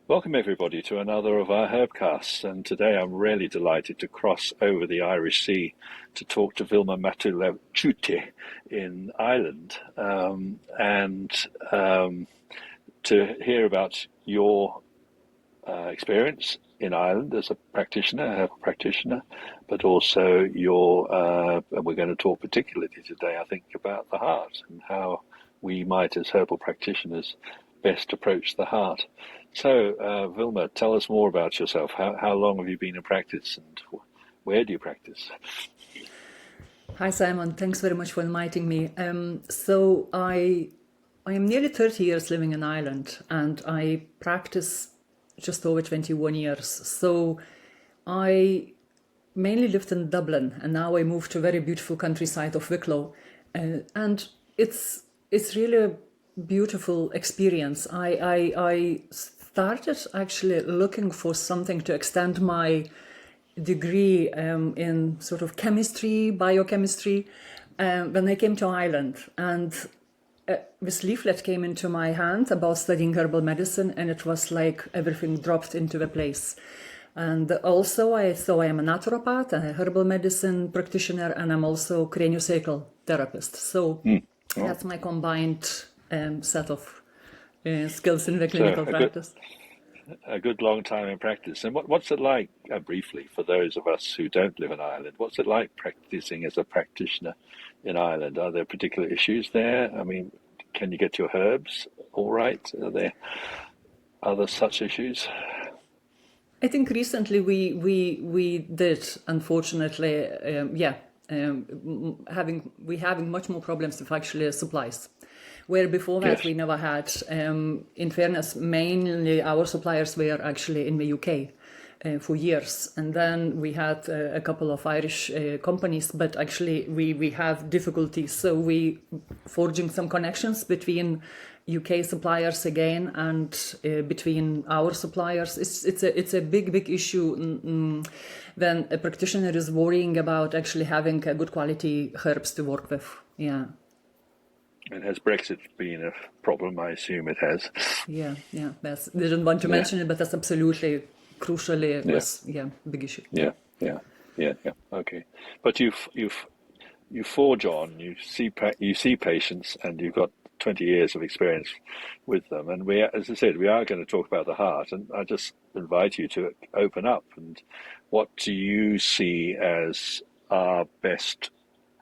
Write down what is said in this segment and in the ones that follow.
Welcome everybody to another of our Herbcasts, and today I'm really delighted to cross over the Irish Sea to talk to Vilma Matuleviciute in Ireland, and to hear about your experience in Ireland as a practitioner, a herbal practitioner, but also and we're going to talk particularly today, I think, about the heart and how we might, as herbal practitioners, best approach the heart. So, Vilma, tell us more about yourself. How long have you been in practice, and where do you practice? Hi, Simon. Thanks very much for inviting me. So I am nearly 30 years living in Ireland, and I practice just over 21 years. So I mainly lived in Dublin, and now I moved to a very beautiful countryside of Wicklow, and it's really a beautiful experience. I started actually looking for something to extend my degree in sort of chemistry, biochemistry, when I came to Ireland. And this leaflet came into my hand about studying herbal medicine, and it was like everything dropped into the place. And also, I am a naturopath, a herbal medicine practitioner, and I'm also craniosacral therapist. So that's my combined set of skills in the clinical practice. A good long time in practice. And what's it like, briefly, for those of us who don't live in Ireland, what's it like practicing as a practitioner in Ireland? Are there particular issues there? I mean, can you get your herbs all right? Are there other such issues? I think recently we did, unfortunately, having much more problems with actually supplies. Where before that we never had. In fairness, mainly our suppliers were actually in the UK for years. And then we had a couple of Irish companies, but actually we have difficulties. So we forging some connections between UK suppliers again and between our suppliers. It's a big issue when a practitioner is worrying about actually having a good quality herbs to work with. Yeah. And has Brexit been a problem? I assume it has. Yeah. They didn't want to mention it, but that's absolutely crucially big issue. Yeah. Okay, but you forge on. You see patients, and you've got 20 years of experience with them. And as I said, we are going to talk about the heart. And I just invite you to open up. And what do you see as our best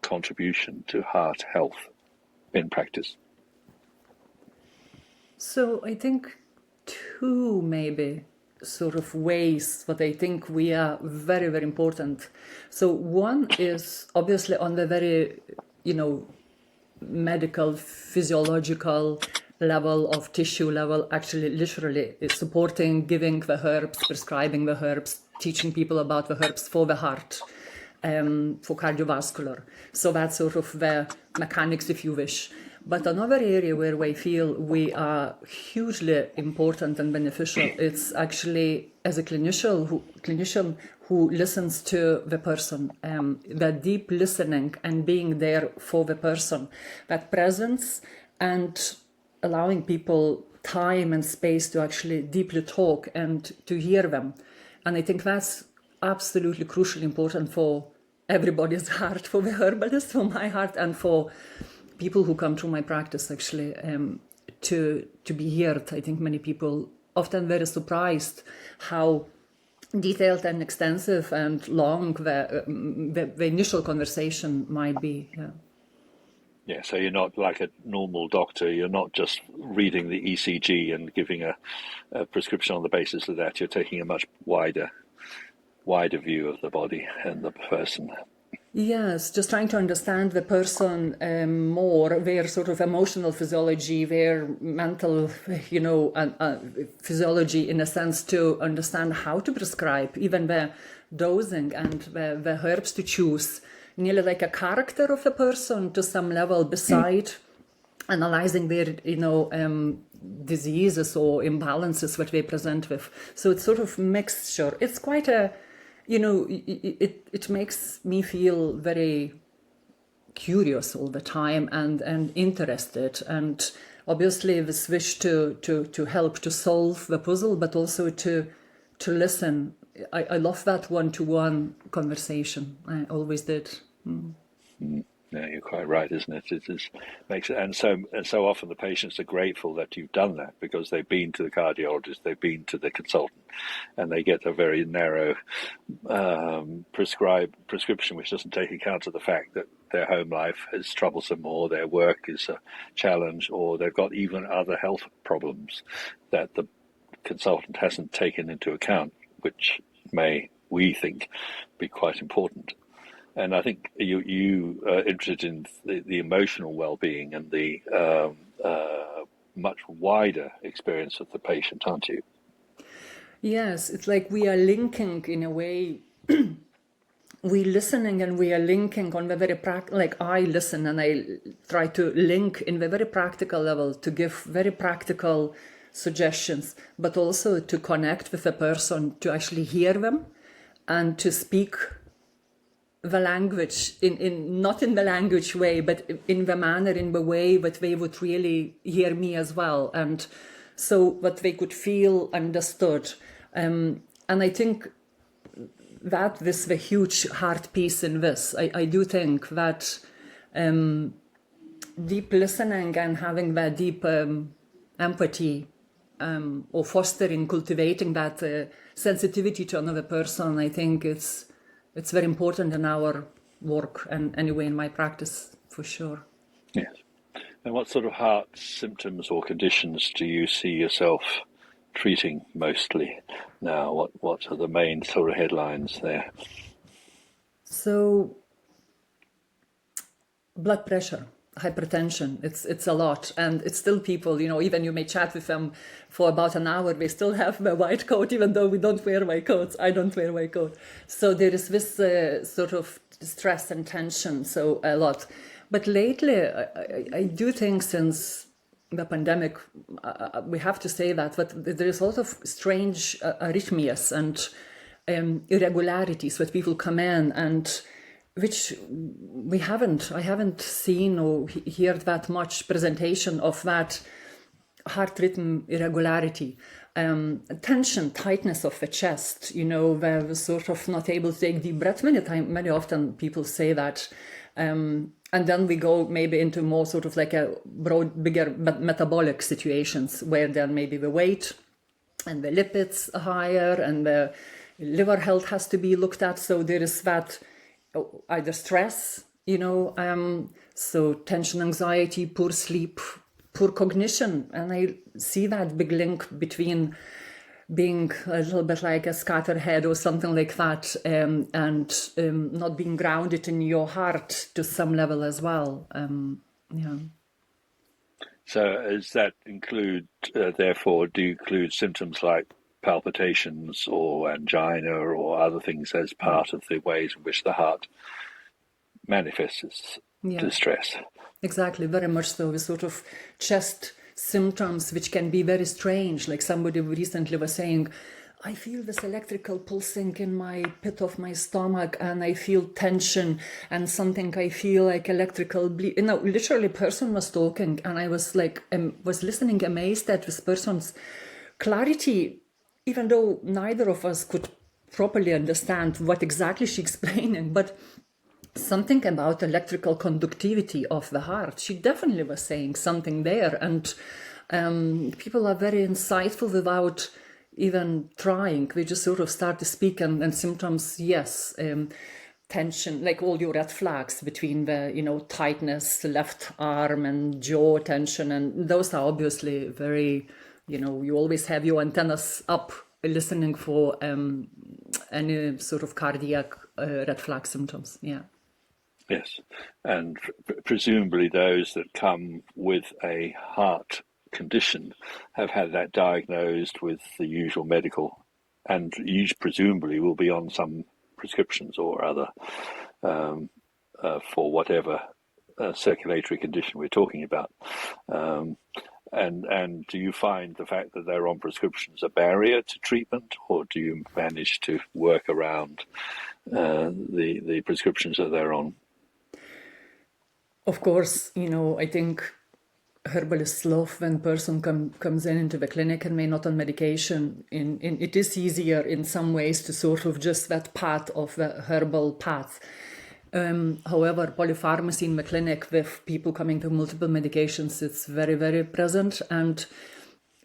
contribution to heart health in practice? So I think two maybe sort of ways what I think we are very, very important. So one is obviously on the very, medical, physiological level of tissue level, actually literally supporting, giving the herbs, prescribing the herbs, teaching people about the herbs for the heart. For cardiovascular. So that's sort of the mechanics, if you wish. But another area where I feel we are hugely important and beneficial, it's actually as a clinician who listens to the person, the deep listening and being there for the person, that presence and allowing people time and space to actually deeply talk and to hear them. And I think that's absolutely crucially important for everybody's heart, for the herbalist, for my heart, and for people who come through my practice actually to be heard. I think many people often very surprised how detailed and extensive and long the initial conversation might be. Yeah, so you're not like a normal doctor. You're not just reading the ECG and giving a prescription on the basis of that. You're taking a much wider view of the body and the person. Yes, just trying to understand the person more, their sort of emotional physiology, their mental, physiology, in a sense, to understand how to prescribe, even the dosing and the herbs to choose, nearly like a character of a person to some level, beside analyzing their, diseases or imbalances that they present with. So it's sort of mixture. It's quite a it makes me feel very curious all the time and interested. And obviously this wish to help to solve the puzzle, but also to listen. I love that one-to-one conversation. I always did. No, you're quite right, isn't it? It is, makes it, and so often the patients are grateful that you've done that, because they've been to the cardiologist, they've been to the consultant, and they get a very narrow prescription, which doesn't take account of the fact that their home life is troublesome, or their work is a challenge, or they've got even other health problems that the consultant hasn't taken into account, which may, we think, be quite important. And I think you are interested in the emotional well-being and the much wider experience of the patient, aren't you? Yes, it's like we are linking in a way. We listening and we are linking on the very like I listen and I try to link in the very practical level to give very practical suggestions, but also to connect with the person, to actually hear them and to speak the language in not in the language way, but in the manner, in the way that they would really hear me as well, and so that they could feel understood. And I think that this is the huge hard piece in this. I do think that deep listening and having that deep empathy, or fostering, cultivating that sensitivity to another person, I think it's very important in our work, and anyway in my practice for sure. Yes. And what sort of heart symptoms or conditions do you see yourself treating mostly now? What are the main sort of headlines there? So blood pressure, hypertension, it's a lot, and it's still people, even you may chat with them for about an hour, they still have the white coat, even though we don't wear white coats. I don't wear white coat. So there is this sort of stress and tension, so a lot. But lately, I do think since the pandemic, we have to say that, but there is a lot of strange arrhythmias and irregularities that people come in, and which I haven't seen or heard that much presentation of that heart rhythm irregularity, tension, tightness of the chest, where we're sort of not able to take deep breaths. Many often people say that. And then we go maybe into more sort of like a bigger metabolic situations, where then maybe the weight and the lipids are higher and the liver health has to be looked at. So there is that either stress, so tension, anxiety, poor sleep, poor cognition. And I see that big link between being a little bit like a scatterhead or something like that, and not being grounded in your heart to some level as well. Yeah. So does that include, therefore, do you include symptoms like palpitations or angina or other things as part of the ways in which the heart manifests distress? Exactly, very much so. The sort of chest symptoms, which can be very strange. Like somebody recently was saying, I feel this electrical pulsing in my pit of my stomach, and I feel tension and something. I feel like electrical bleed. Literally, person was talking, and I was like, was listening, amazed at this person's clarity, even though neither of us could properly understand what exactly she's explaining, but something about electrical conductivity of the heart. She definitely was saying something there, and people are very insightful without even trying. We just sort of start to speak, and symptoms, yes, tension, like all your red flags between the, tightness, left arm and jaw tension, and those are obviously very, you always have your antennas up listening for any sort of cardiac red flag symptoms. Yeah. Yes, and presumably those that come with a heart condition have had that diagnosed with the usual medical, and presumably will be on some prescriptions or other for whatever circulatory condition we're talking about. And do you find the fact that they're on prescriptions a barrier to treatment, or do you manage to work around the prescriptions that they're on? Of course, I think herbalists love when person comes into the clinic and may not on medication. It is easier in some ways to sort of just that path of the herbal path. However, polypharmacy in the clinic with people coming to multiple medications, it's very, very present, and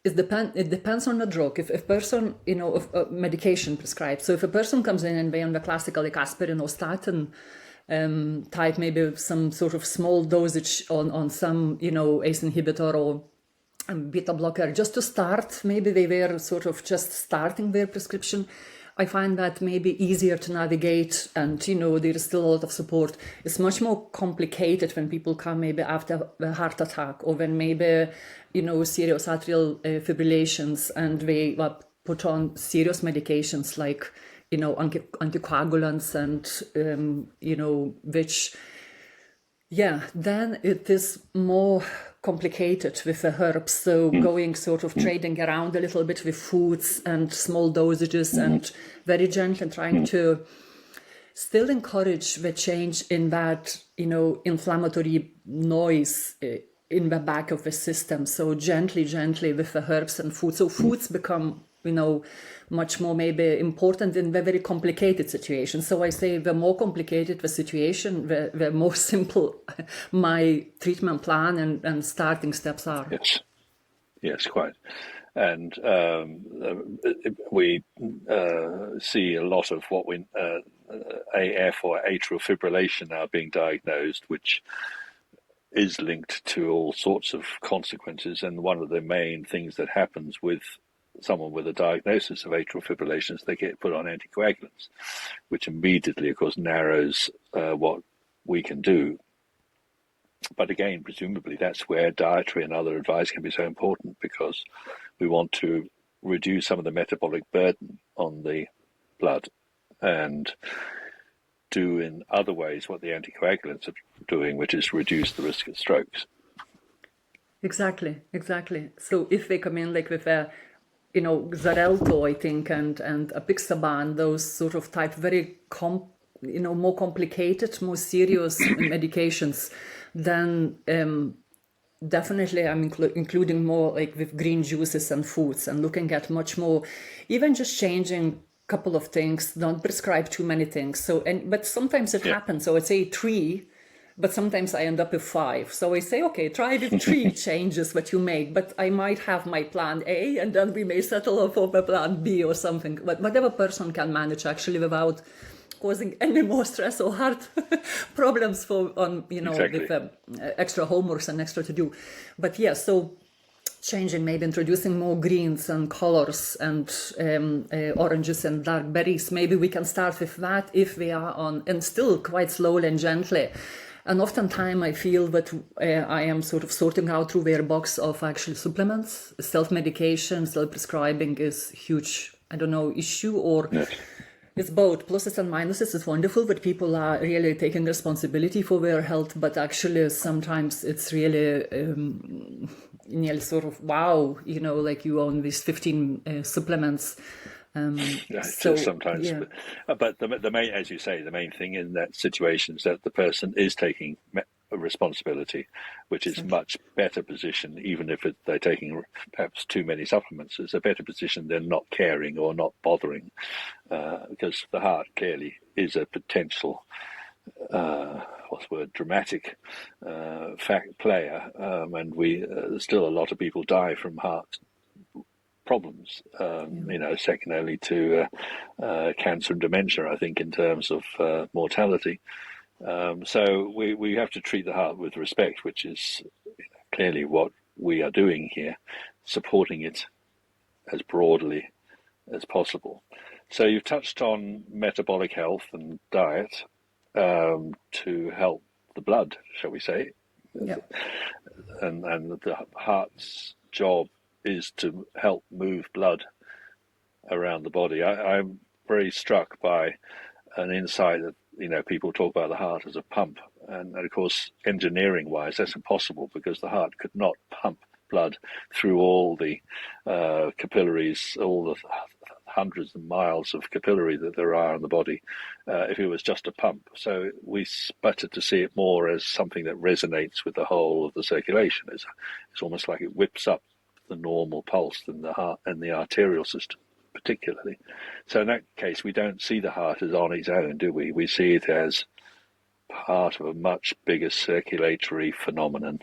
it depends on the drug. If a person, if a medication prescribed. So if a person comes in and they on the classical like aspirin or statin type, maybe some sort of small dosage on some, ACE inhibitor or beta blocker, just to start, maybe they were sort of just starting their prescription. I find that maybe easier to navigate, and there is still a lot of support. It's much more complicated when people come maybe after a heart attack, or when maybe serious atrial fibrillations, and they put on serious medications like anticoagulants, and which then it is more complicated with the herbs. So going sort of trading around a little bit with foods and small dosages, and very gently trying to still encourage the change in that, inflammatory noise in the back of the system. So gently with the herbs and foods. So foods become, much more maybe important in the very complicated situation. So I say the more complicated the situation, the more simple my treatment plan and starting steps are. Yes, quite. And we see a lot of what we AF or atrial fibrillation now being diagnosed, which is linked to all sorts of consequences. And one of the main things that happens with someone with a diagnosis of atrial fibrillation is they get put on anticoagulants, which immediately, of course, narrows what we can do. But again, presumably that's where dietary and other advice can be so important, because we want to reduce some of the metabolic burden on the blood and do in other ways what the anticoagulants are doing, which is reduce the risk of strokes. Exactly. So if they come in like with a Xarelto, I think, and apixaban, those sort of type very more complicated, more serious medications, then definitely I'm including more like with green juices and foods, and looking at much more, even just changing a couple of things, don't prescribe too many things. So, but sometimes it happens. So I'd say 3, but sometimes I end up with 5. So I say, okay, try the 3 changes that you make, but I might have my plan A, and then we may settle for my plan B or something. But whatever person can manage actually without causing any more stress or heart problems Exactly. with extra homeworks and extra to do. But so changing, maybe introducing more greens and colors and oranges and dark berries. Maybe we can start with that if we are on, and still quite slowly and gently. And oftentimes I feel that I am sort of sorting out through their box of actual supplements. Self-medication, self-prescribing is huge, issue, or it's both pluses and minuses. It's wonderful that people are really taking responsibility for their health, but actually sometimes it's really sort of wow, like you own these 15 supplements. So sometimes, but the main, as you say, the main thing in that situation is that the person is taking a responsibility, which is much better position, even if they're taking perhaps too many supplements. It's a better position than not caring or not bothering, because the heart clearly is a potential dramatic fact player, and we still a lot of people die from heart problems, second only to cancer and dementia, I think, in terms of mortality. So we have to treat the heart with respect, which is clearly what we are doing here, supporting it as broadly as possible. So you've touched on metabolic health and diet to help the blood, shall we say. Yeah. And the heart's job is to help move blood around the body. I'm very struck by an insight that, people talk about the heart as a pump. And of course, engineering-wise, that's impossible, because the heart could not pump blood through all the capillaries, all the hundreds of miles of capillary that there are in the body if it was just a pump. So we started to see it more as something that resonates with the whole of the circulation. It's almost like it whips up the normal pulse in the heart and the arterial system particularly. So in that case, we don't see the heart as on its own, do we? We see it as part of a much bigger circulatory phenomenon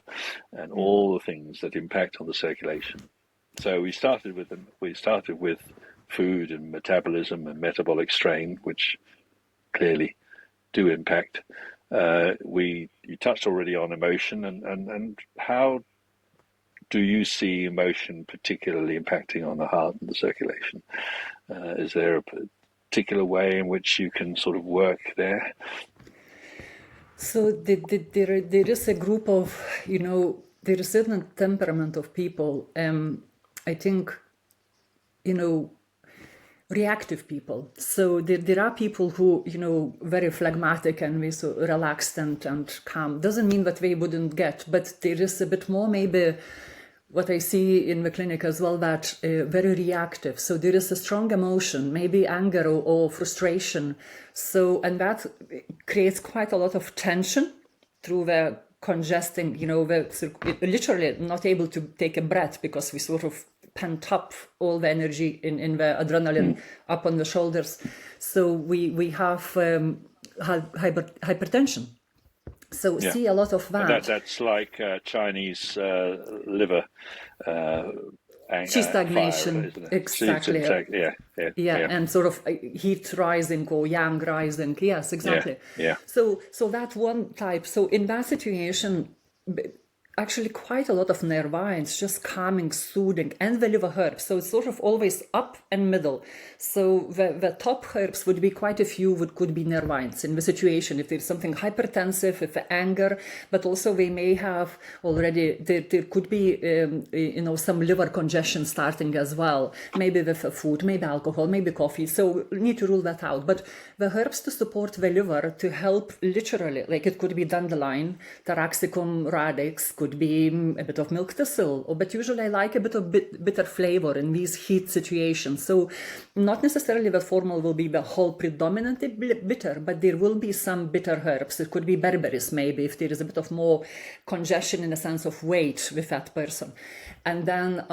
and all the things that impact on the circulation. So we started with food and metabolism and metabolic strain, which clearly do impact. You touched already on emotion, and how do you see emotion particularly impacting on the heart and the circulation? Is there a particular way in which you can sort of work there? So there is a group of, there is a certain temperament of people. I think, reactive people. So there are people who, very phlegmatic and so relaxed and calm. Doesn't mean that they wouldn't get, but there is a bit more maybe what I see in the clinic as well, that very reactive. So there is a strong emotion, maybe anger or frustration. So, and that creates quite a lot of tension through the congesting, literally not able to take a breath because we sort of pent up all the energy in the adrenaline up on the shoulders. So we have hypertension. So see a lot of that. That's like Chinese liver stagnation, fire, exactly. Yeah, and sort of heat rising or yang rising. Yes, exactly. Yeah. So that one type. So in that situation, actually quite a lot of nervines, just calming, soothing, and the liver herbs. So it's sort of always up and middle. So the top herbs would be quite a few, could be nervines in the situation. If there's something hypertensive, if the anger, but also they may have already, there could be, some liver congestion starting as well. Maybe with food, maybe alcohol, maybe coffee. So need to rule that out. But the herbs to support the liver, to help literally, like it could be dandelion, taraxacum radix, could be a bit of milk thistle, but usually I like a bit of bitter flavor in these heat situations. So not necessarily the formula will be the whole predominantly bitter, but there will be some bitter herbs. It could be berberis maybe, if there is a bit of more congestion in a sense of weight with that person. And then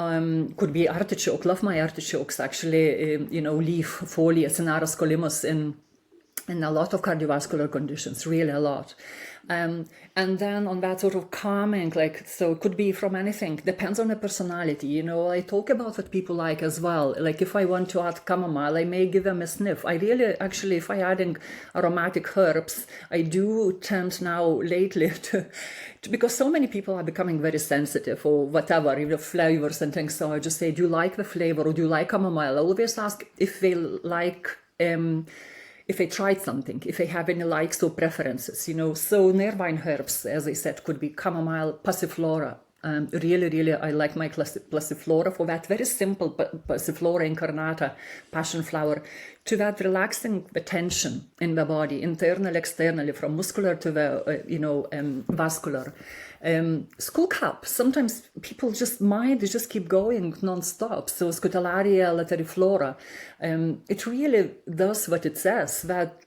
could be artichoke. Love my artichokes actually, leaf folia, Cinara scolymus in a lot of cardiovascular conditions, really a lot. And then on that sort of calming, so it could be from anything, depends on the personality. I talk about what people like as well. Like if I want to add chamomile, I may give them a sniff. I really, actually, if I adding aromatic herbs, I do tend now lately to because so many people are becoming very sensitive or whatever, flavors and things. So I just say, do you like the flavor or do you like chamomile? I always ask if they like, if they tried something, if they have any likes or preferences, So nervine herbs, as I said, could be chamomile, passiflora. Really, I like my passiflora for that very simple passiflora incarnata, passion flower, to that relaxing the tension in the body, internal, externally, from muscular to the, vascular. Skullcap, sometimes people just keep going non-stop. So Scutellaria lateriflora, it really does what it says, that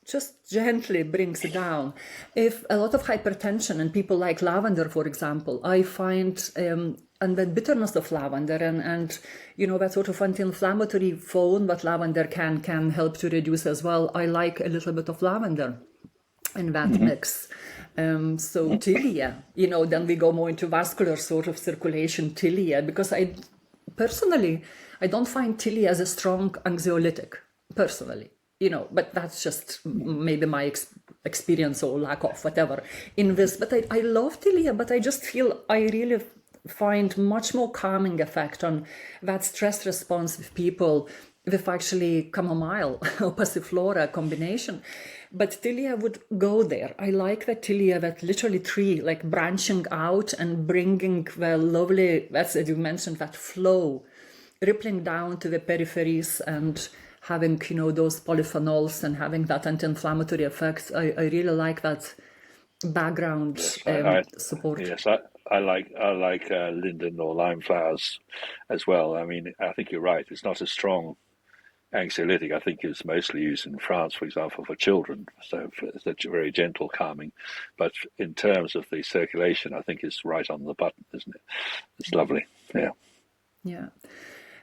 just gently brings it down. If a lot of hypertension and people like lavender, for example, I find, and the bitterness of lavender and that sort of anti-inflammatory phone that lavender can help to reduce as well. I like a little bit of lavender in that mix. So tilia, then we go more into vascular sort of circulation, tilia, because I don't find tilia as a strong anxiolytic, personally. But that's just maybe my experience or lack of whatever in this. But I love tilia, but I just feel I really find much more calming effect on that stress response with people with actually chamomile or passiflora combination. But tilia would go there. I like that tilia, that literally tree, branching out and bringing the lovely, as you mentioned, that flow, rippling down to the peripheries and having, those polyphenols and having that anti-inflammatory effect. I really like that background support. Yes, I like linden or lime flowers as well. I mean, I think you're right. It's not as strong anxiolytic, I think, is mostly used in France, for example, for children. So it's a very gentle calming. But in terms of the circulation, I think it's right on the button, isn't it? It's lovely. Yeah. Yeah.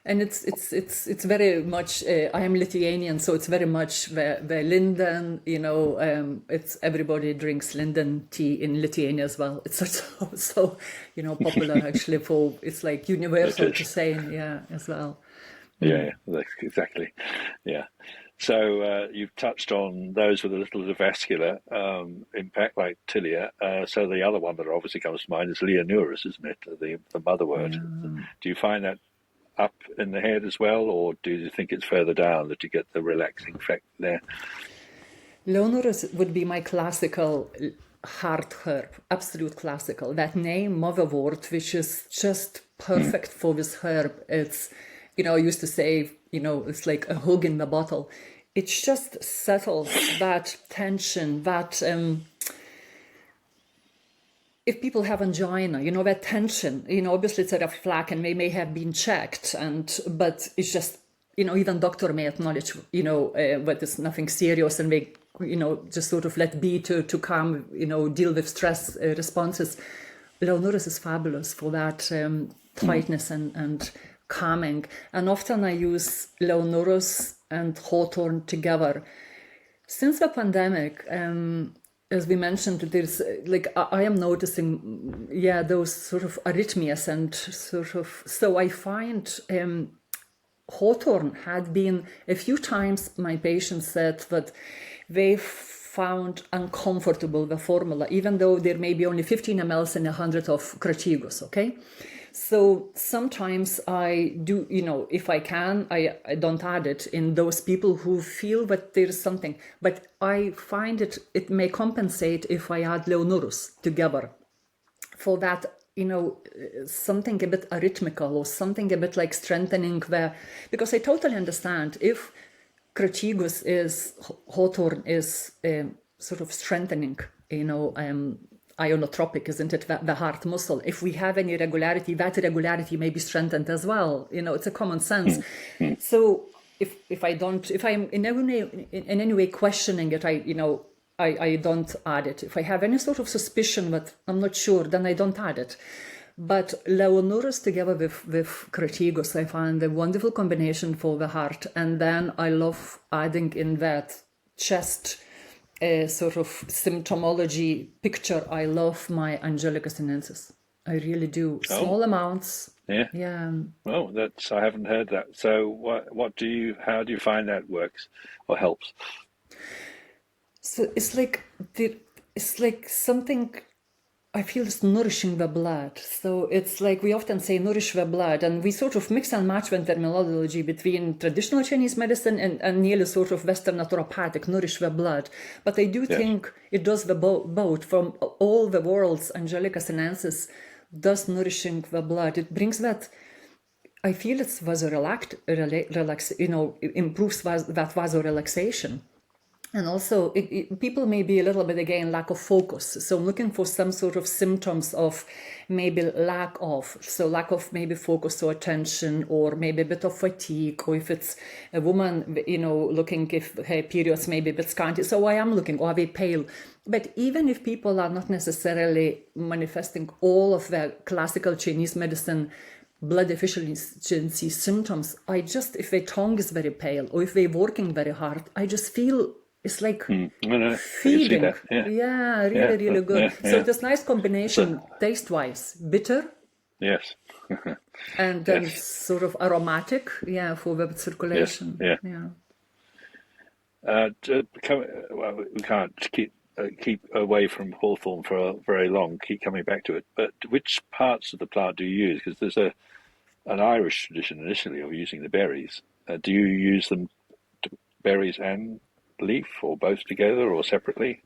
And it's very much. I am Lithuanian, so it's very much the linden. It's everybody drinks linden tea in Lithuania as well. It's so popular actually. For it's like universal to say, yeah, as well. Yeah, exactly. Yeah. So you've touched on those with a little vascular impact, like tilia. So the other one that obviously comes to mind is Leonuris, isn't it? The mother word. Yeah. Do you find that up in the head as well, or do you think it's further down that you get the relaxing effect there? Leonuris would be my classical heart herb, absolute classical. That name, motherwort, which is just perfect for this herb. It's, I used to say, it's like a hug in the bottle. It just settles that tension, that if people have angina, that tension, obviously it's a red flag and they may have been checked, but it's just, even doctor may acknowledge, but it's nothing serious, and they, just sort of let be to calm, deal with stress responses. Leonuris is fabulous for that tightness and calming. And often I use Leonuris and hawthorn together. Since the pandemic, as we mentioned, there's I am noticing, those sort of arrhythmias and sort of. So I find hawthorn had been a few times. My patients said that they found uncomfortable the formula, even though there may be only 15 ml in 100 of Crataegus. Okay. So sometimes I do, if I can, I don't add it in those people who feel that there's something. But I find it may compensate if I add Leonuris together for that, something a bit arrhythmical or something a bit like strengthening because I totally understand if Crataegus hawthorn is sort of strengthening, ionotropic, isn't it, the heart muscle. If we have any irregularity, that irregularity may be strengthened as well. It's a common sense. So if I'm in any way questioning it, I don't add it. If I have any sort of suspicion but I'm not sure, then I don't add it. But Leonuris together with Crataegus, I find a wonderful combination for the heart. And then I love adding in that chest sort of symptomology picture. I love my Angelica sinensis. I really do. Small amounts. Yeah. Yeah. Oh, I haven't heard that. So how do you find that works or helps? So it's like something I feel is nourishing the blood. So it's like we often say nourish the blood, and we sort of mix and match the terminology between traditional Chinese medicine and nearly sort of Western naturopathic, nourish the blood. But I do think it does the both from all the world's Angelica sinensis, does nourishing the blood. It brings that, I feel it's improves that vasorelaxation. And also, people may be a little bit, again, lack of focus. So I'm looking for some sort of symptoms of maybe lack of maybe focus or attention, or maybe a bit of fatigue, or if it's a woman, looking if her periods may be a bit scanty. So I am looking, or are they pale? But even if people are not necessarily manifesting all of the classical Chinese medicine blood deficiency symptoms, if their tongue is very pale, or if they're working very hard, I just feel it's like feeding. Really good. So this nice combination, taste-wise, bitter. Yes. And then sort of aromatic, for the circulation. Yes. We can't keep away from hawthorn for very long. Keep coming back to it. But which parts of the plant do you use? Because there's an Irish tradition initially of using the berries. Do you use them, berries and leaf, or both together or separately?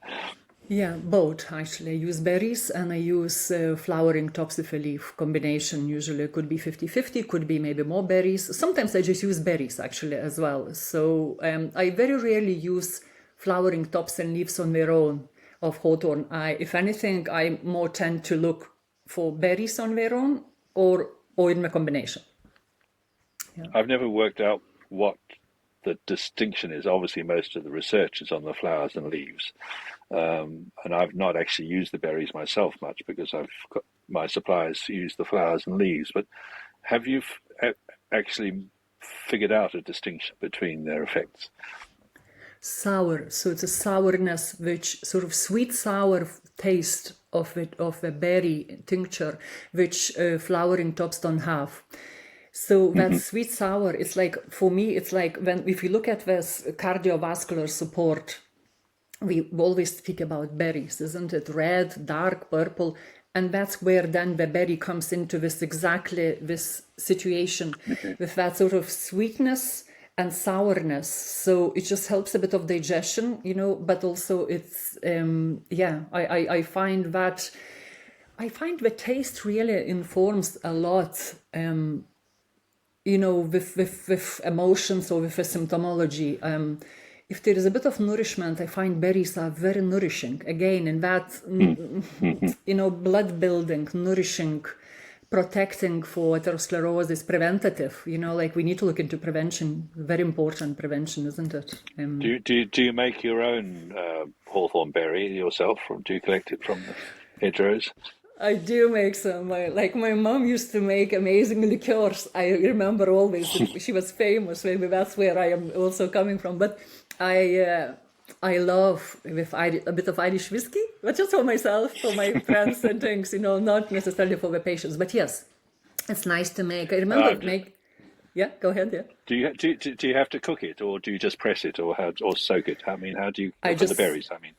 Yeah, both actually. I use berries and I use flowering tops of a leaf combination. Usually it could be 50-50, could be maybe more berries. Sometimes I just use berries actually as well. So I very rarely use flowering tops and leaves on their own of hawthorn. If anything, I more tend to look for berries on their own or in a combination. I've never worked out what the distinction is obviously most of the research is on the flowers and leaves. And I've not actually used the berries myself much because I've got my suppliers use the flowers and leaves. But have you actually figured out a distinction between their effects? Sour, so it's a sourness, which sort of sweet sour taste of a berry tincture, which flowering tops don't have. So that sweet sour, it's like, for me, it's like if you look at this cardiovascular support, we always speak about berries, isn't it? Red, dark, purple. And that's where then the berry comes into this situation with that sort of sweetness and sourness. So it just helps a bit of digestion, but also it's, I find the taste really informs a lot, with emotions or with the symptomology. If there is a bit of nourishment, I find berries are very nourishing. Again, in that, blood building, nourishing, protecting for atherosclerosis, preventative. Like we need to look into prevention. Very important prevention, isn't it? Do you make your own hawthorn berry yourself? Do you collect it from the hedgerows? I do make some. My mom used to make amazing liqueurs. I remember always. She was famous. Maybe that's where I am also coming from. But I love with a bit of Irish whiskey, but just for myself, for my friends and things. Not necessarily for the patients. But yes, it's nice to make. I remember make. Yeah, go ahead. Yeah. Do you have to cook it, or do you just press it, or soak it? I mean, how do you for the berries? I mean.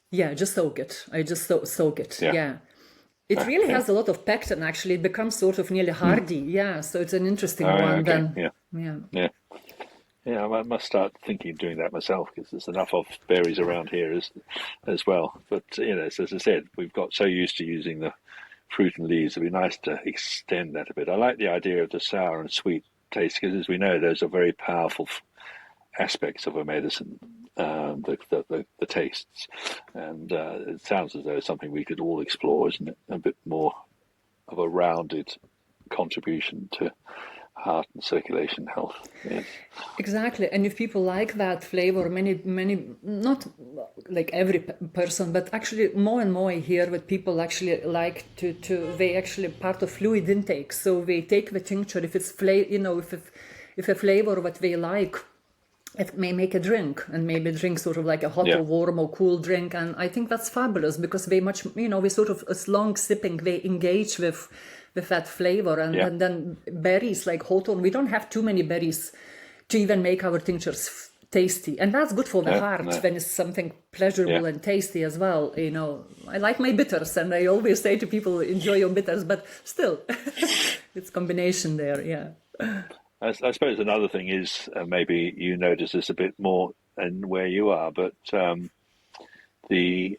Yeah, just soak it. I just soak it. Yeah. It really has a lot of pectin, actually. It becomes sort of nearly hardy. Yeah, so it's an interesting one then. Yeah, I must start thinking of doing that myself because there's enough of berries around here as well. But, as I said, we've got so used to using the fruit and leaves. It'd be nice to extend that a bit. I like the idea of the sour and sweet taste because, as we know, those are very powerful aspects of a medicine. The tastes, and it sounds as though it's something we could all explore, isn't it? A bit more of a rounded contribution to heart and circulation health. Yes. Exactly, and if people like that flavor, many, not like every person, but actually more and more I hear that people actually like they actually part of fluid intake. So they take the tincture if it's if a flavor what they like. It may make a drink and maybe drink sort of like a hot or warm or cool drink. And I think that's fabulous because they we sort of, as long sipping, they engage with that flavor. And then berries like hawthorn, we don't have too many berries to even make our tinctures tasty. And that's good for the heart when it's something pleasurable and tasty as well. I like my bitters and I always say to people, enjoy your bitters, but still, it's combination there, yeah. I suppose another thing is maybe you notice this a bit more in where you are, but the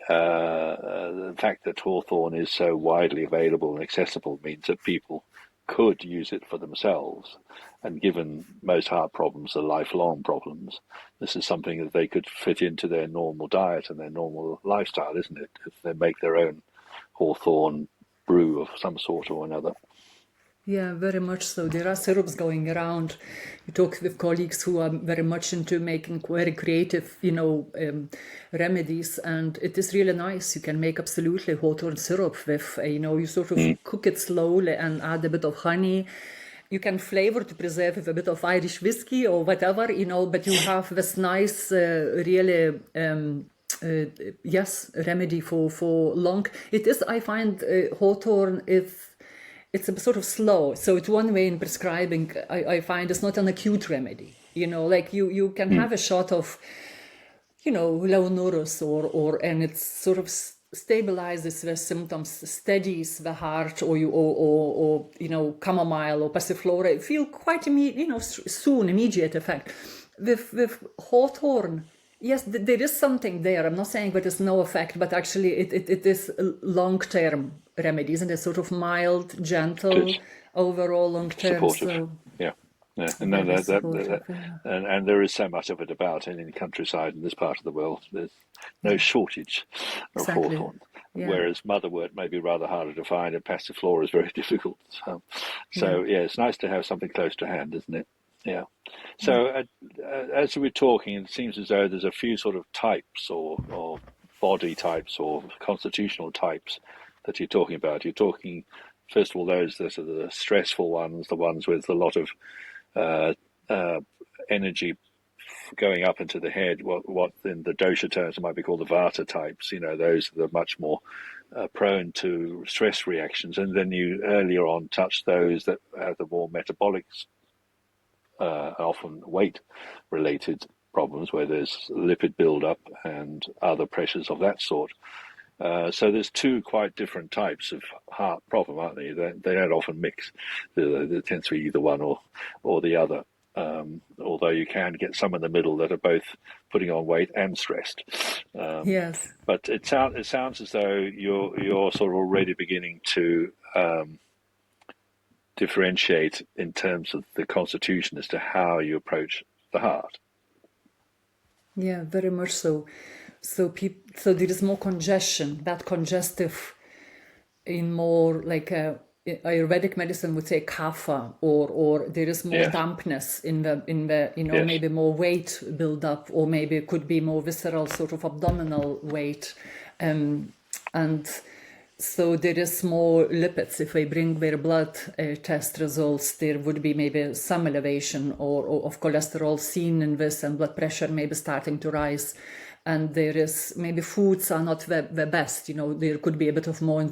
fact that hawthorn is so widely available and accessible means that people could use it for themselves. And given most heart problems are lifelong problems, this is something that they could fit into their normal diet and their normal lifestyle, isn't it? If they make their own hawthorn brew of some sort or another. Yeah, very much so. There are syrups going around. You talk with colleagues who are very much into making very creative, remedies, and it is really nice. You can make absolutely hawthorn syrup with, you sort of cook it slowly and add a bit of honey. You can flavor to preserve with a bit of Irish whiskey or whatever, but you have this nice, really, remedy for long. It is, I find, hawthorn it's a sort of slow. So it's one way in prescribing, I find it's not an acute remedy. Like you can have a shot of, Leonurus and it sort of stabilizes the symptoms, steadies the heart, or chamomile or passiflora. Feel quite immediate effect. With hawthorn, yes, there is something there. I'm not saying that there's no effect, but actually it is long-term remedy, isn't it? Sort of mild, gentle, overall long-term. Supportive. So, and there is so much of it about in the countryside in this part of the world. There's no shortage of hawthorn. Yeah. Whereas motherwort may be rather harder to find, and passiflora is very difficult. So it's nice to have something close to hand, isn't it? Yeah. So as we're talking, it seems as though there's a few sort of types or body types or constitutional types that you're talking about. You're talking, first of all, those that are the stressful ones, the ones with a lot of uh, uh, energy going up into the head, what in the dosha terms might be called the vata types, those that are much more prone to stress reactions. And then you earlier on touched those that have the more metabolic, often weight related problems where there's lipid buildup and other pressures of that sort. So there's two quite different types of heart problem, aren't they? They don't often mix. There tends to be either one or the other. Although you can get some in the middle that are both putting on weight and stressed. Yes. But it sounds as though you're sort of already beginning to differentiate in terms of the constitution as to how you approach the heart. Yeah, very much so. So there is more congestion, that congestive in more like Ayurvedic medicine would say kapha, or there is more dampness in the Yes. maybe more weight build up, or maybe it could be more visceral sort of abdominal weight, and so there is more lipids. If we bring their blood test results, there would be maybe some elevation or of cholesterol seen in this, and blood pressure maybe starting to rise. And there is maybe foods are not the best, there could be a bit of more,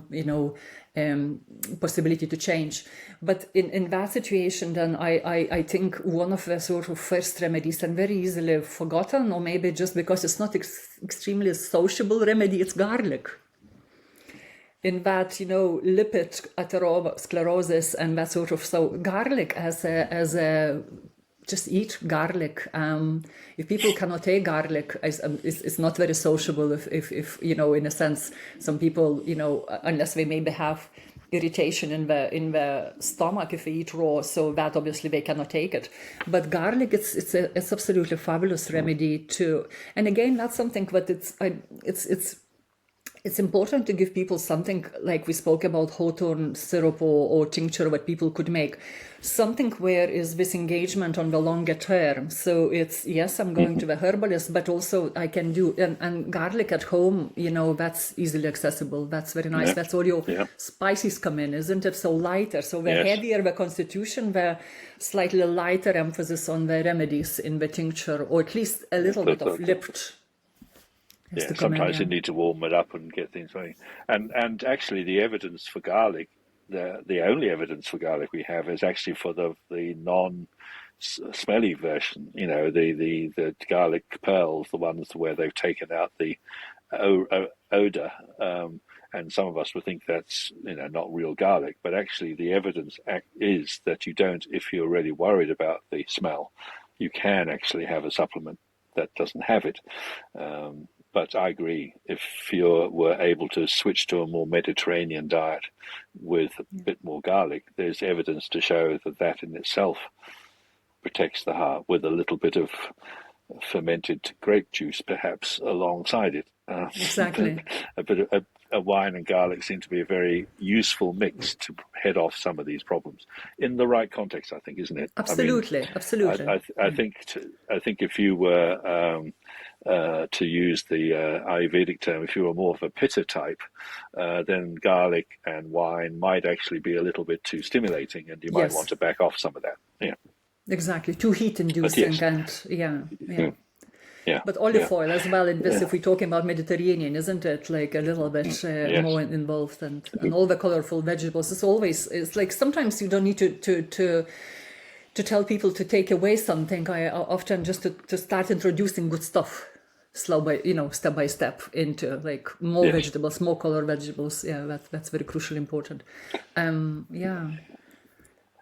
possibility to change. But in that situation, then I think one of the sort of first remedies, and very easily forgotten, or maybe just because it's not extremely sociable remedy, it's garlic. In that, lipid atherosclerosis and that sort of, so garlic as a just eat garlic. If people cannot take garlic, it's not very sociable. If in a sense, some people, unless they maybe have irritation in the stomach if they eat raw, so that obviously they cannot take it. But garlic, it's absolutely fabulous remedy too. And again, that's something, but it's important to give people something like we spoke about hawthorn syrup or tincture, what people could make. Something where is this engagement on the longer term. So it's, yes, I'm going to the herbalist, but also I can do, and garlic at home, that's easily accessible. That's very nice. Yeah. That's all your spices come in, isn't it? So lighter. So the heavier the constitution, the slightly lighter emphasis on the remedies in the tincture, or at least a little bit of lipped. Yeah, sometimes you need to warm it up and get things going. And actually, the evidence for garlic, the only evidence for garlic we have is actually for the non-smelly version. The garlic pearls, the ones where they've taken out the odor. And some of us would think that's not real garlic, but actually the evidence is that you don't. If you're really worried about the smell, you can actually have a supplement that doesn't have it. But I agree, if you were able to switch to a more Mediterranean diet with a bit more garlic, there's evidence to show that in itself protects the heart, with a little bit of fermented grape juice perhaps alongside it. Exactly. A bit of wine and garlic seem to be a very useful mix to head off some of these problems in the right context, I think, isn't it? Absolutely, absolutely. I think if you were to use the Ayurvedic term, if you were more of a pitta type, then garlic and wine might actually be a little bit too stimulating, and you might want to back off some of that. Yeah, exactly. Too heat-inducing, and yeah. But olive oil as well in this, if we're talking about Mediterranean, isn't it? Like a little bit more involved, and all the colorful vegetables. It's like sometimes you don't need to tell people to take away something. I often just to start introducing good stuff, step by step into like more vegetables, more colored vegetables. Yeah, that's very crucially important. And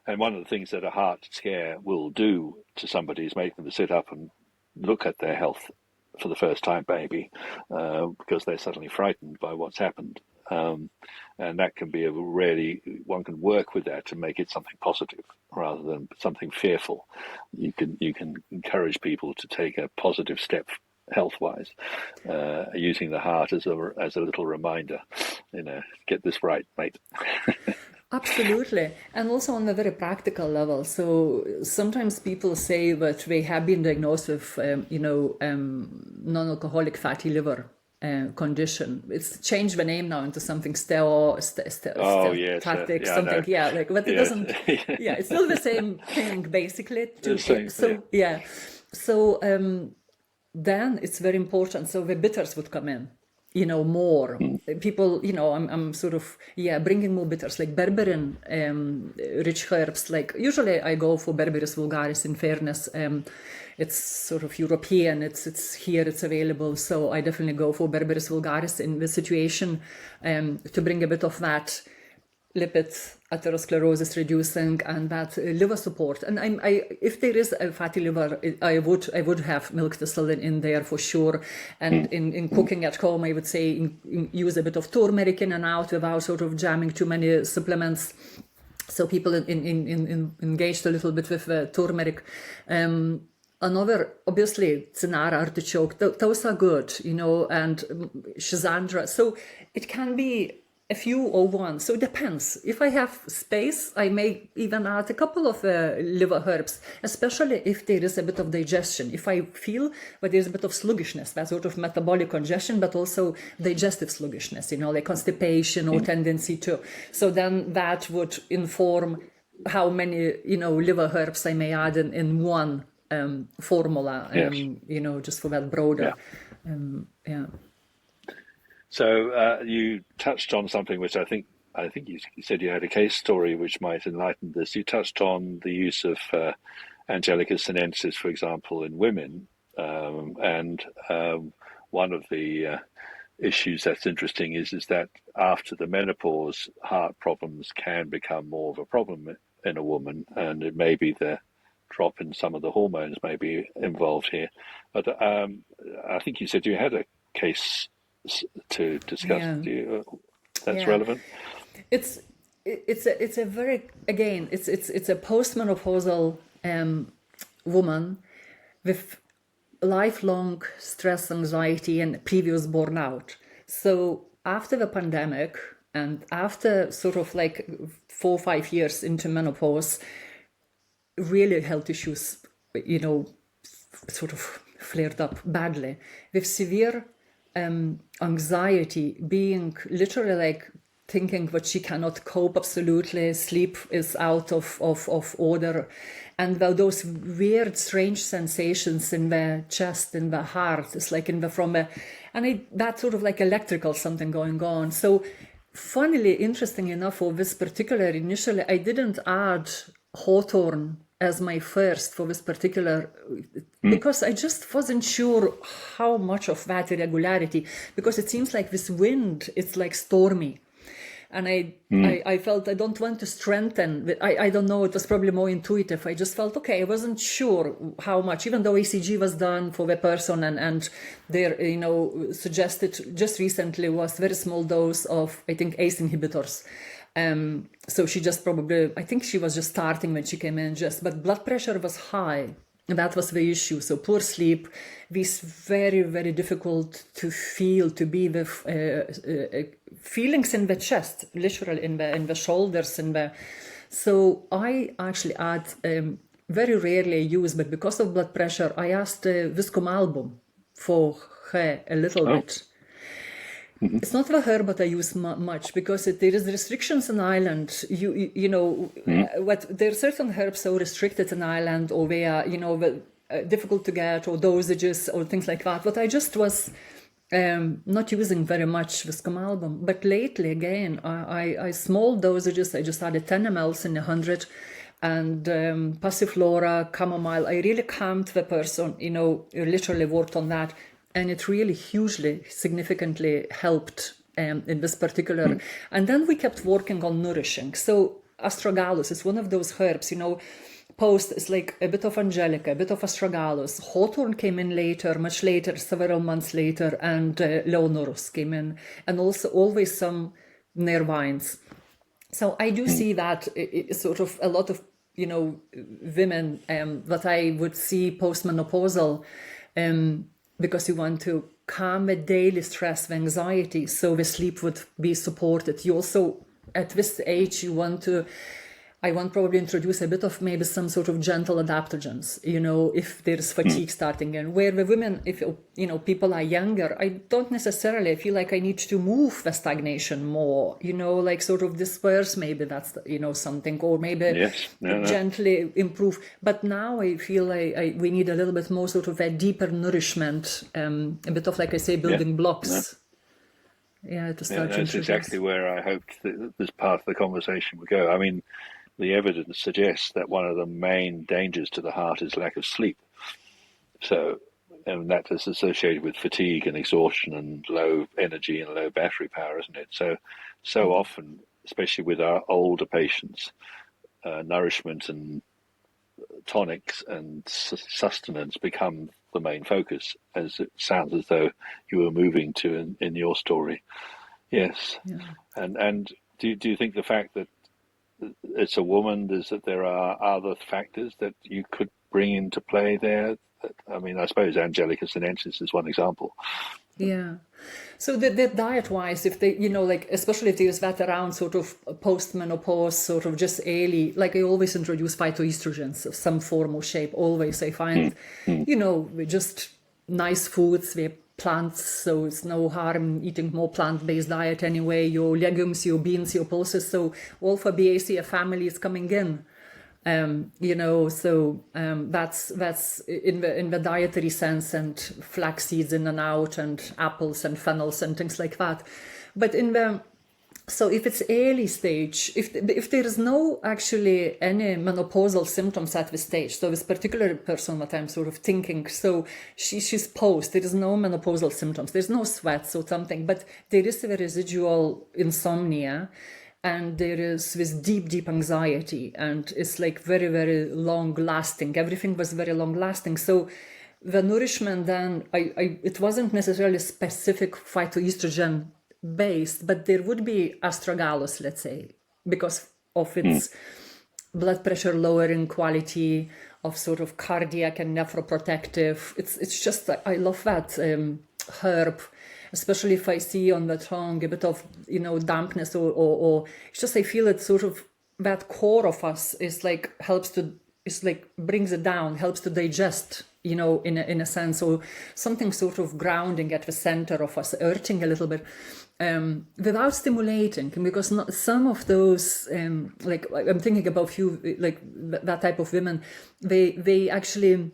one of the things that a heart scare will do to somebody is make them sit up and look at their health for the first time, maybe, because they're suddenly frightened by what's happened. And that can be one can work with that to make it something positive rather than something fearful. You can encourage people to take a positive step health-wise, using the heart as a little reminder. Get this right, mate. Absolutely. And also on a very practical level. So sometimes people say that they have been diagnosed with, non-alcoholic fatty liver condition. It's changed the name now into something Oh yes, steatotic, yeah, I know. something, yeah, like, but it Yes, doesn't, yeah, it's still the same thing, basically. the same. So, yeah. So then it's very important. So the bitters would come in, more people, I'm sort of, bringing more bitters like berberine, rich herbs. Like usually I go for berberis vulgaris, in fairness. It's sort of European, it's here, it's available. So I definitely go for berberis vulgaris in the situation, to bring a bit of that lipid atherosclerosis reducing and that liver support. And if there is a fatty liver, I would have milk thistle in there for sure. And in cooking at home, I would say use a bit of turmeric in and out without sort of jamming too many supplements. So people engaged a little bit with turmeric. Another, obviously, tsinara, artichoke, those are good, and schizandra. So it can be a few or one. So it depends. If I have space, I may even add a couple of liver herbs, especially if there is a bit of digestion. If I feel that there's a bit of sluggishness, that sort of metabolic congestion, but also digestive sluggishness, like constipation or tendency to. So then that would inform how many, liver herbs I may add in one formula, just for that broader. Yeah. So you touched on something which I think you said you had a case story which might enlighten this. You touched on the use of Angelica sinensis, for example, in women, and one of the issues that's interesting is that after the menopause, heart problems can become more of a problem in a woman, and it may be the drop in some of the hormones may be involved here. But I think you said you had a case to discuss. That's relevant. It's a very, again, it's a postmenopausal woman with lifelong stress, anxiety, and previous burnout. So after the pandemic and after sort of like 4 or 5 years into menopause, really health issues, sort of flared up badly with severe anxiety, being literally like thinking that she cannot cope absolutely, sleep is out of order, and those weird strange sensations in the chest, in the heart, it's like that sort of like electrical something going on. So funnily, interesting enough, for this particular, initially I didn't add hawthorn as my first for this particular, because I just wasn't sure how much of that irregularity, because it seems like this wind, it's like stormy. And I felt I don't want to strengthen. I don't know, it was probably more intuitive. I just felt, okay, I wasn't sure how much, even though ECG was done for the person and their, suggested just recently was very small dose of, I think, ACE inhibitors. So she just probably, I think she was just starting when she came in but blood pressure was high. That was the issue. So poor sleep, this very, very difficult to feel, to be with feelings in the chest, literally in the shoulders, so I actually add, very rarely use, but because of blood pressure, I asked Viscum album for her a little bit. It's not the herb that I use much, because there is restrictions in Ireland. What there are certain herbs so restricted in Ireland, or they are, difficult to get, or dosages, or things like that. But I just was not using very much Viscum album. But lately, again, I small dosages. I just added 10 ml in 100, and passiflora, chamomile. I really calmed the person. Literally worked on that. And it really hugely, significantly helped in this particular. And then we kept working on nourishing. So astragalus is one of those herbs, post is like a bit of angelica, a bit of astragalus. Hawthorn came in later, much later, several months later, and leonorus came in. And also always some nervines. So I do see that sort of a lot of, women that I would see postmenopausal, because you want to calm the daily stress, the anxiety, so the sleep would be supported. You also at this age I want probably introduce a bit of maybe some sort of gentle adaptogens, if there's fatigue starting in. Where the women, if, people are younger, I don't necessarily feel like I need to move the stagnation more, like sort of disperse, maybe that's, something, or maybe gently improve. But now I feel like we need a little bit more sort of a deeper nourishment, a bit of, like I say, building blocks. To start to that's exactly where I hoped that this part of the conversation would go. I mean, the evidence suggests that one of the main dangers to the heart is lack of sleep. So, and that is associated with fatigue and exhaustion and low energy and low battery power, isn't it? So often, especially with our older patients, nourishment and tonics and sustenance become the main focus, as it sounds as though you were moving to in your story. Yes. Yeah. And do you think the fact that it's a woman, is that there are other factors that you could bring into play there? I mean, I suppose Angelica sinensis is one example. Yeah. So the diet-wise, if they, like, especially if there's that around sort of post-menopause, sort of just early, like I always introduce phytoestrogens of some form or shape, always. I find, just nice foods, we're plants, so it's no harm eating more plant-based diet anyway, your legumes, your beans, your pulses, so all for BAC family is coming in. That's in the dietary sense, and flax seeds in and out, and apples and fennels and things like that. But so if it's early stage, if there is no actually any menopausal symptoms at this stage, so this particular person that I'm sort of thinking, so she's post, there is no menopausal symptoms, there's no sweats or something, but there is a residual insomnia, and there is this deep anxiety, and it's like very, very long lasting. Everything was very long lasting. So the nourishment then, it wasn't necessarily specific phytoestrogen based, but there would be astragalus, let's say, because of its blood pressure lowering quality, of sort of cardiac and nephroprotective. It's just, I love that herb. Especially if I see on the tongue a bit of, dampness or it's just, I feel it sort of, that core of us is like, brings it down, helps to digest, in a sense, or something sort of grounding at the center of us, earthing a little bit, without stimulating, because some of those, like I'm thinking about few, like that type of women, they actually,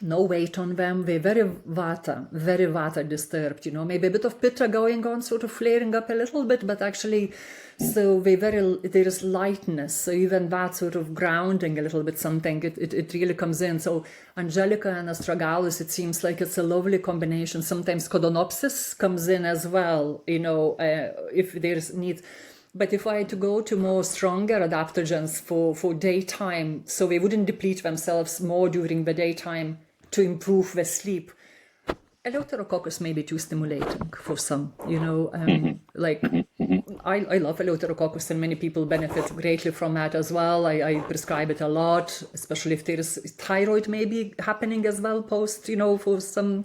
no weight on them, they're very vata disturbed, maybe a bit of pitta going on, sort of flaring up a little bit, but actually, so there is lightness, so even that sort of grounding a little bit, something, it really comes in. So Angelica and astragalus, it seems like it's a lovely combination. Sometimes codonopsis comes in as well, if there's need. But if I had to go to more stronger adaptogens for daytime, so they wouldn't deplete themselves more during the daytime to improve the sleep, Eleuterococcus may be too stimulating for some, like I love Eleuterococcus, and many people benefit greatly from that as well. I prescribe it a lot, especially if there is thyroid maybe happening as well post, for some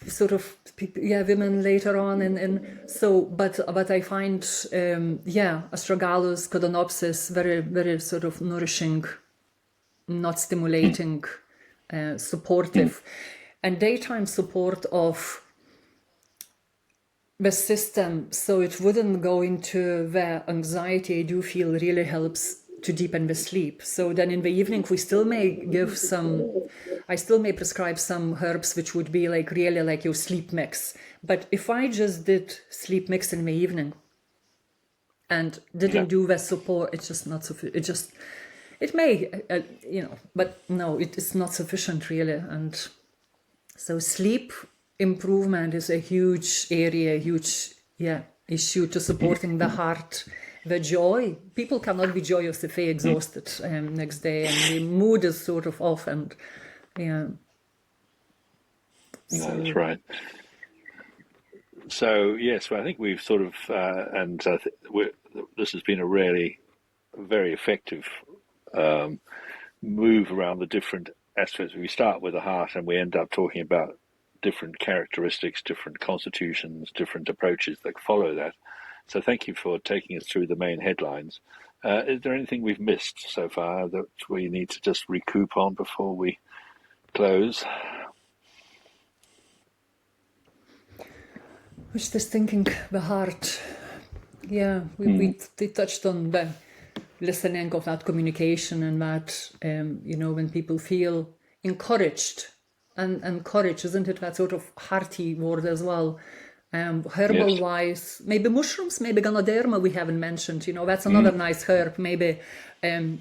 sort of women later on, and so but I find astragalus, codonopsis, very, very sort of nourishing, not stimulating, supportive, and daytime support of the system, so it wouldn't go into the anxiety. I do feel really helps to deepen the sleep. So then in the evening we still may I still may prescribe some herbs which would be like really like your sleep mix. But if I just did sleep mix in the evening and didn't do the support, it's just not sufficient. It may, but no, it is not sufficient really. And so sleep improvement is a huge area, issue to supporting the heart. The joy, people cannot be joyous if they're exhausted next day, and the mood is sort of off, and No, that's right. So yes, well, I think we've sort of, this has been a really very effective move around the different aspects. We start with the heart, and we end up talking about different characteristics, different constitutions, different approaches that follow that. So thank you for taking us through the main headlines. Is there anything we've missed so far that we need to just recoup on before we close? I was just thinking the heart. Yeah, we touched on the listening of that communication, and that, when people feel encouraged, and courage, isn't it that sort of hearty word as well? Herbal wise, maybe mushrooms, maybe ganoderma we haven't mentioned, that's another nice herb, maybe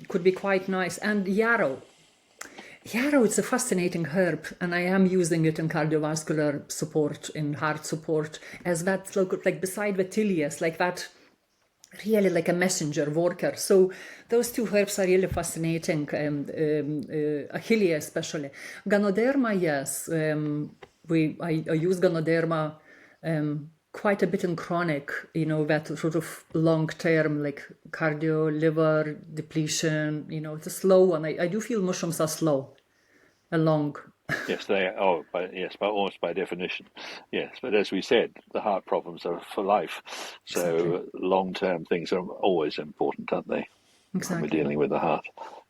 could be quite nice. And yarrow. Yarrow, it's a fascinating herb, and I am using it in cardiovascular support, in heart support, as that, like beside the tilias, like that, really like a messenger worker. So those two herbs are really fascinating, Achilles especially. Ganoderma, yes, I use ganoderma quite a bit in chronic, that sort of long term, like cardio, liver depletion, it's a slow one. I do feel mushrooms are slow and long. Yes, they are. Oh, by almost by definition. Yes, but as we said, the heart problems are for life. So Exactly. long-term things are always important, aren't they? When we're Exactly. dealing with the heart.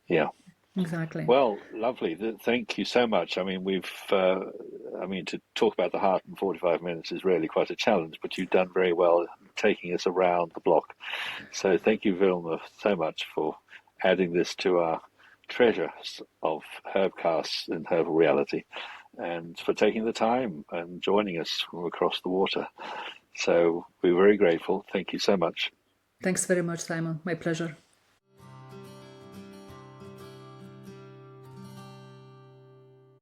Yeah. Exactly. Well, lovely. Thank you so much. I mean, to talk about the heart in 45 minutes is really quite a challenge, but you've done very well taking us around the block. So thank you, Vilma, so much for adding this to our treasures of Herbcasts and Herbal Reality, and for taking the time and joining us from across the water. So we're very grateful. Thank you so much. Thanks very much, Simon. My pleasure.